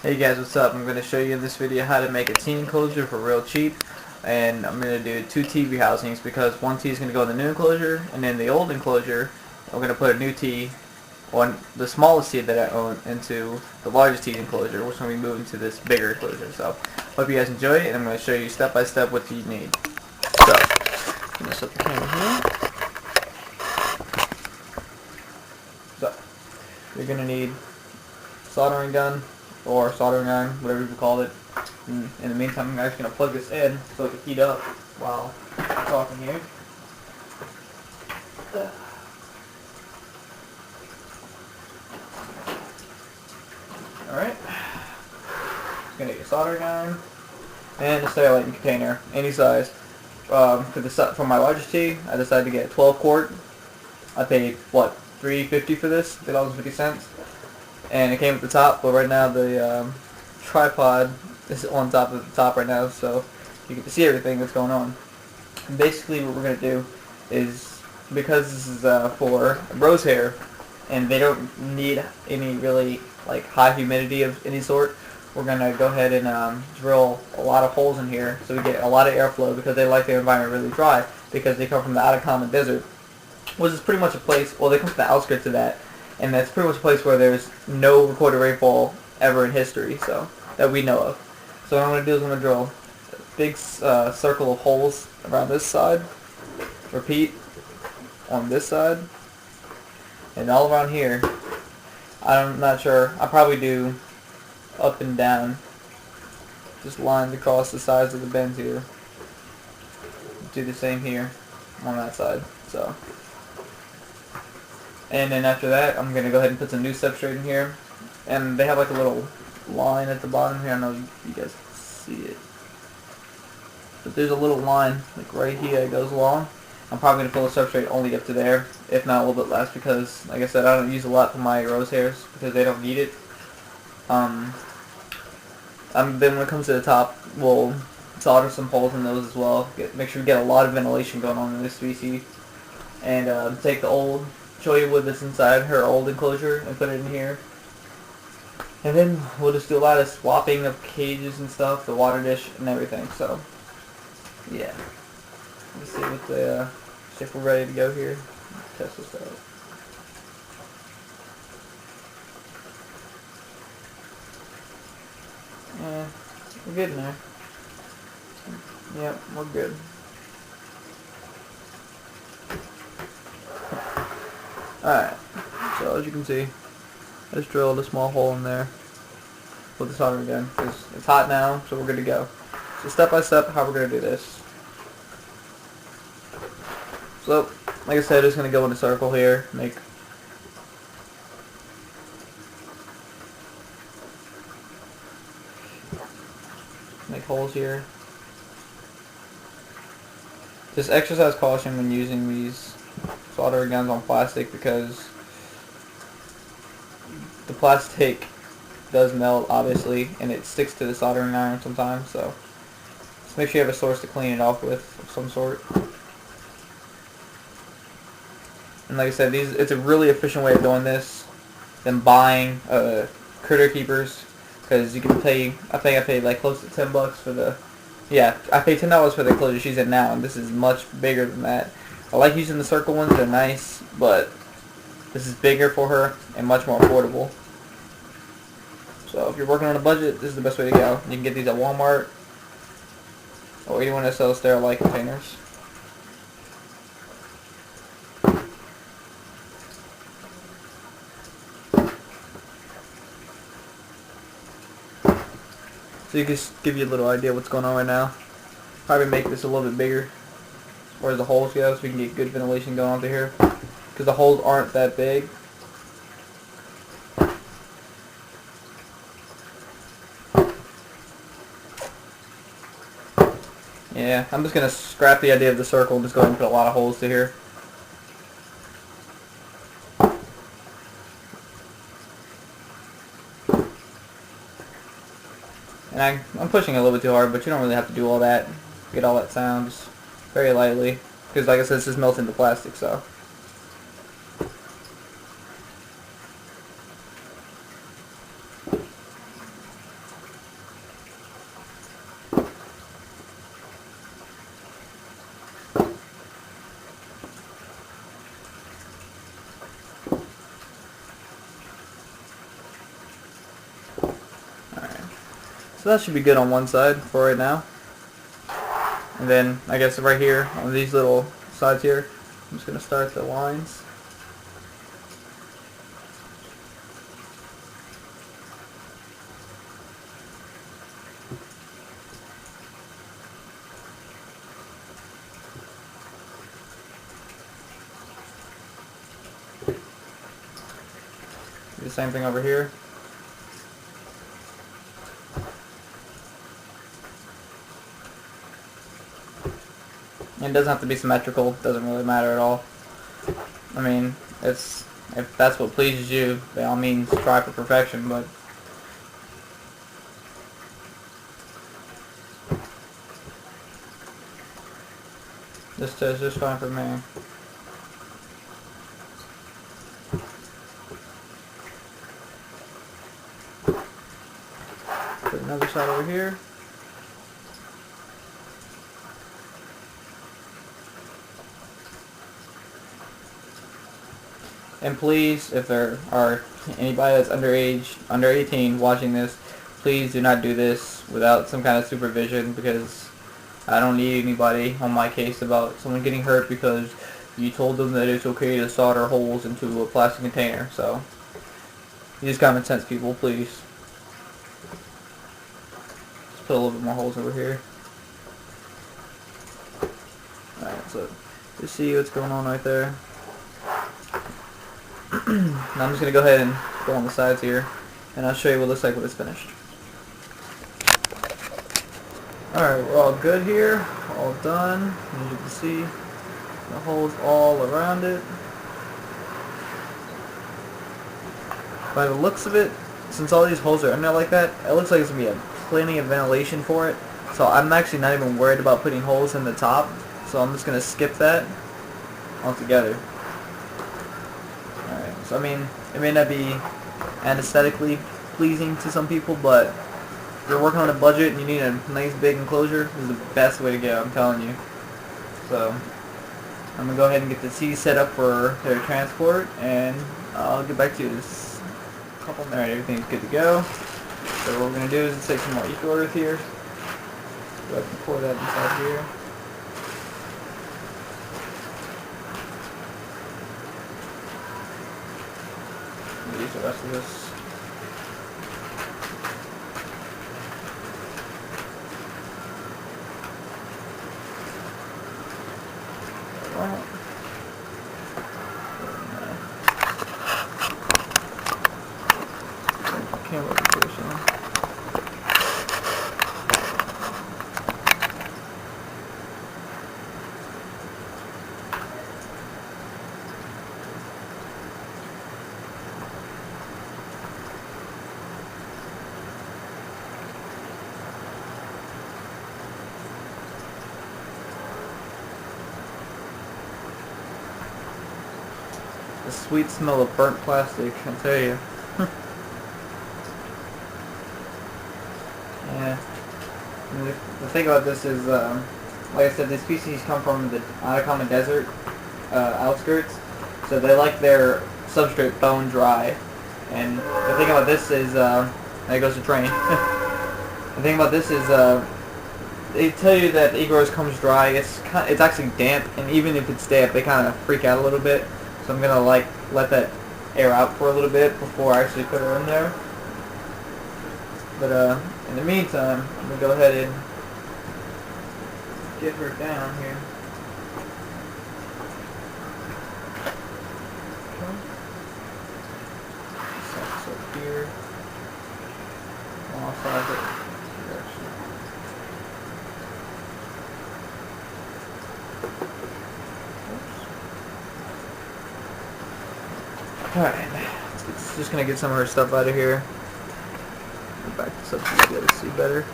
Hey guys, what's up? I'm going to show you in this video how to make a T enclosure for real cheap. And I'm going to do two TV housings because one T is going to go in the new enclosure, and then the old enclosure I'm going to put a new T on the smallest T that I own into the largest T enclosure, which is going to be moving to this bigger enclosure. So hope you guys enjoy it, and I'm going to show you step by step what you need. So I'm going to set the camera here. So you're going to need soldering gun or soldering iron, whatever you call it. In the meantime, I'm actually going to plug this in so it can heat up while I'm talking here. Alright. Just going to get a soldering iron and a Sterolite container, any size. For my largest tea, I decided to get a 12 quart. I paid, what, $3.50 for this? $3.50. And it came at the top, but right now the tripod is on top of the top right now, so you get to see everything that's going on. And basically what we're going to do is, because this is for rose hair, and they don't need any really like high humidity of any sort, we're going to go ahead and drill a lot of holes in here so we get a lot of airflow, because they like their environment really dry, because they come from the Atacama Desert, which is pretty much a place, well, they come from the outskirts of that, and that's pretty much a place where there's no recorded rainfall ever in history, so that we know of. So what I'm going to do is I'm going to drill a big circle of holes around this side, repeat on this side, and all around here. I'm not sure, I'll probably do up and down, just lines across the sides of the bends here. Do the same here on that side. So. And then after that, I'm going to go ahead and put some new substrate in here. And they have like a little line at the bottom here. I know you guys can see it. But there's a little line like right here that goes along. I'm probably going to fill the substrate only up to there, if not a little bit less, because like I said, I don't use a lot for my rose hairs because they don't need it. Then when it comes to the top, we'll solder some holes in those as well. Make sure we get a lot of ventilation going on in this species. And take the old cholla wood that's inside her old enclosure and put it in here. And then we'll just do a lot of swapping of cages and stuff, the water dish and everything. So, yeah. Let's see what the, if we're ready to go here. Test this out. Yeah, we're good in there. Yep, we're good. Alright, so as you can see, I just drilled a small hole in there with the soldering gun because it's hot now, so we're good to go. So step by step how we're going to do this. So, like I said, just going to go in a circle here, make holes here. Just exercise caution when using these soldering guns on plastic, because the plastic does melt obviously and it sticks to the soldering iron sometimes, so just make sure you have a source to clean it off with of some sort. And like I said, it's a really efficient way of doing this than buying critter keepers, because you can pay, I think I paid like close to $10 for the, yeah, I paid $10 for the enclosure she's in now, and this is much bigger than that. I like using the circle ones, they're nice, but this is bigger for her and much more affordable. So if you're working on a budget, this is the best way to go. You can get these at Walmart or anyone that sells Sterolite containers. So you can just give you a little idea what's going on right now. Probably make this a little bit bigger as far as the holes go, so we can get good ventilation going on through here, because the holes aren't that big. Yeah, I'm just going to scrap the idea of the circle and just go ahead and put a lot of holes through here. And I'm pushing a little bit too hard, but you don't really have to do all that. Get all that sound just very lightly, because like I said, this just melts into plastic, so. So that should be good on one side for right now. And then I guess right here on these little sides here, I'm just going to start the lines. Do the same thing over here. And it doesn't have to be symmetrical, doesn't really matter at all. I mean, if that's what pleases you, by all means try for perfection, but this is just fine for me. Put another side over here. And please, if there are anybody that's underage, under 18 watching this, please do not do this without some kind of supervision, because I don't need anybody on my case about someone getting hurt because you told them that it's okay to solder holes into a plastic container. So, use common sense, people, please. Let's put a little bit more holes over here. Alright, so just see what's going on right there. Now I'm just going to go ahead and go on the sides here, and I'll show you what it looks like when it's finished. Alright, we're all good here, all done. As you can see, the holes all around it. By the looks of it, since all these holes are in there like that, it looks like it's going to be plenty of ventilation for it. So I'm actually not even worried about putting holes in the top, so I'm just going to skip that altogether. So I mean, it may not be aesthetically pleasing to some people, but if you're working on a budget and you need a nice big enclosure, this is the best way to go, I'm telling you. So I'm going to go ahead and get the seats set up for their transport, and I'll get back to you in a couple minutes. Alright, everything's good to go. So what we're going to do is take some more Enclosure here. Go ahead and pour that inside here. Use the rest of this. Camera location. The sweet smell of burnt plastic, I tell you. Yeah. And the thing about this is, like I said, these species come from the Atacama Desert outskirts, so they like their substrate bone dry. And the thing about this is, there goes the train. The thing about this is, they tell you that the egrose comes dry. It's actually damp, and even if it's damp, they kind of freak out a little bit. So I'm gonna let that air out for a little bit before I actually put her in there. But in the meantime, I'm gonna go ahead and get her down here. Okay. Set this up here. Off of it. Direction. Alright, just gonna get some of her stuff out of here. Back this up so you guys see better.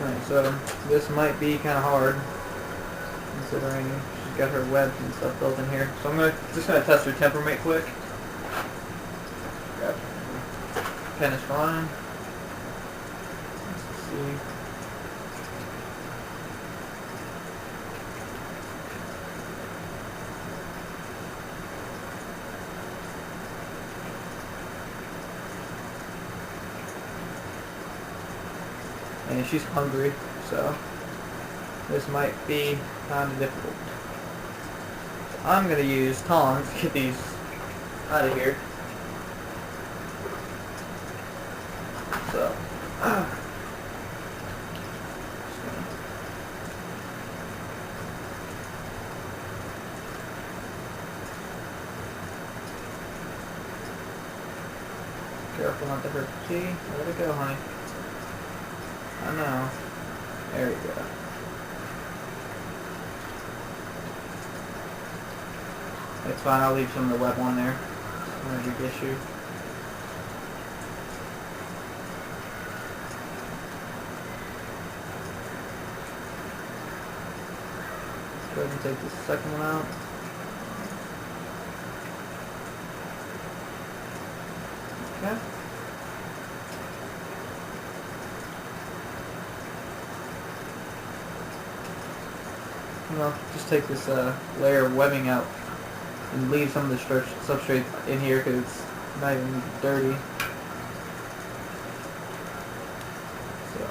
Alright, so this might be kind of hard considering she's got her webs and stuff built in here. So I'm just gonna test her temperament quick. Grab pen is fine. Let's see. and she's hungry, so this might be kind of difficult. I'm going to use tongs to get these out of here. So, careful not to hurt the key. Let it go, honey. I know. There we go. It's fine, I'll leave some of the web on there. Not a big issue. Go ahead and take the second one out. Okay. And I'll just take this layer of webbing out and leave some of the substrate in here because it's not even dirty. So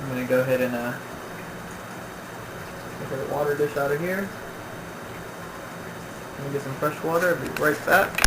I'm going to go ahead and get the water dish out of here. Let me get some fresh water. I'll be right back.